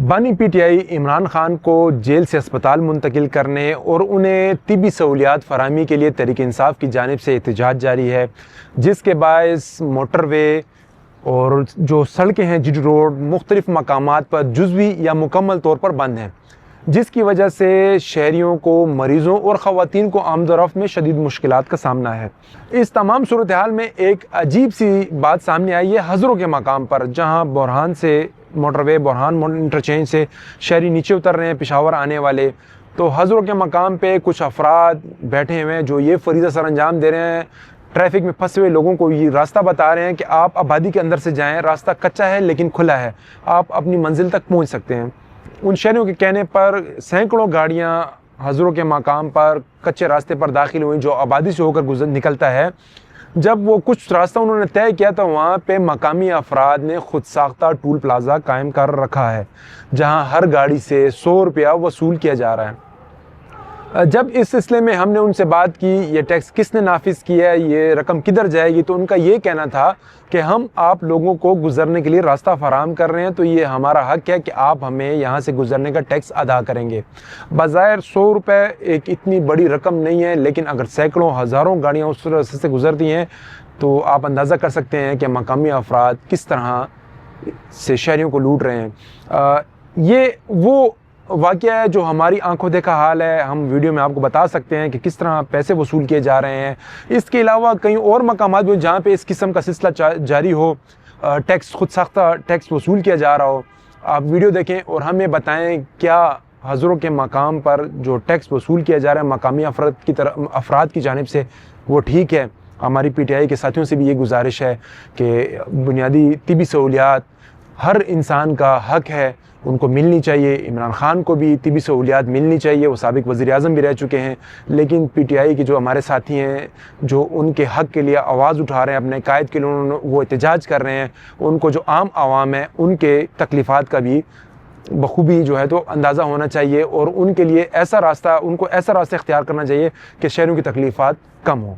بانی P T I Imran Khan کو jail سے اسپتال منتقل کرنے اور انہیں طبی سہولیات فراہمی کے لیے تحریک انصاف کی جانب سے احتجاج جاری ہے، جس کے باعث موٹر وے اور جو سڑکیں ہیں جی ٹی روڈ مختلف مقامات پر جزوی یا مکمل طور پر بند ہیں، جس کی وجہ سے شہریوں کو، مریضوں اور خواتین کو آمد و رفت میں شدید مشکلات کا سامنا ہے۔ اس تمام صورتحال میں ایک عجیب سی بات سامنے آئی ہے ہزروں کے مقام پر، جہاں بورہان سے موٹر وے، بورہان انٹرچینج سے شہری نیچے اتر رہے ہیں پشاور آنے والے، تو ہزروں کے مقام پہ کچھ افراد بیٹھے ہوئے ہیں جو یہ فریضہ سر انجام دے رہے ہیں، ٹریفک میں پھنسے ہوئے لوگوں کو یہ راستہ بتا رہے ہیں کہ آپ آبادی کے اندر سے جائیں، راستہ کچا ہے لیکن کھلا ہے، آپ اپنی منزل تک پہنچ سکتے ہیں۔ ان شہریوں کے کہنے پر سینکڑوں گاڑیاں ہزروں کے مقام پر کچے راستے پر داخل ہوئیں جو آبادی سے ہو کر نکلتا ہے۔ جب وہ کچھ راستہ انہوں نے طے کیا تو وہاں پہ مقامی افراد نے خود ساختہ ٹول پلازا قائم کر رکھا ہے، جہاں ہر گاڑی سے 100 روپیہ وصول کیا جا رہا ہے۔ جب اس سلسلے میں ہم نے ان سے بات کی یہ ٹیکس کس نے نافذ کیا ہے، یہ رقم کدھر جائے گی، تو ان کا یہ کہنا تھا کہ ہم آپ لوگوں کو گزرنے کے لیے راستہ فراہم کر رہے ہیں، تو یہ ہمارا حق ہے کہ آپ ہمیں یہاں سے گزرنے کا ٹیکس ادا کریں گے۔ بظاہر 100 روپے ایک اتنی بڑی رقم نہیں ہے، لیکن اگر سینکڑوں ہزاروں گاڑیاں اس راستے سے گزرتی ہیں تو آپ اندازہ کر سکتے ہیں کہ مقامی افراد کس طرح سے شہریوں کو لوٹ رہے ہیں۔ یہ وہ واقعہ ہے جو ہماری آنکھوں دیکھا حال ہے، ہم ویڈیو میں آپ کو بتا سکتے ہیں کہ کس طرح پیسے وصول کیے جا رہے ہیں۔ اس کے علاوہ کئی اور مقامات بھی جہاں پہ اس قسم کا سلسلہ جاری ہو، ٹیکس خود ساختہ ٹیکس وصول کیا جا رہا ہو۔ آپ ویڈیو دیکھیں اور ہمیں بتائیں کیا ہزروں کے مقام پر جو ٹیکس وصول کیا جا رہا ہے مقامی افراد کی جانب سے وہ ٹھیک ہے۔ ہماری پی ٹی آئی کے ساتھیوں سے بھی یہ گزارش ہے کہ بنیادی طبی سہولیات ہر انسان کا حق ہے، ان کو ملنی چاہیے۔ عمران خان کو بھی طبی سہولیات ملنی چاہیے، وہ سابق وزیر اعظم بھی رہ چکے ہیں، لیکن پی ٹی آئی کے جو ہمارے ساتھی ہیں جو ان کے حق کے لیے آواز اٹھا رہے ہیں، اپنے قائد کے لیے وہ احتجاج کر رہے ہیں، ان کو جو عام عوام ہے ان کے تکلیفات کا بھی بخوبی جو ہے تو اندازہ ہونا چاہیے، اور ان کے لیے ایسا راستہ اختیار کرنا چاہیے کہ شہریوں کی تکلیفات کم ہوں۔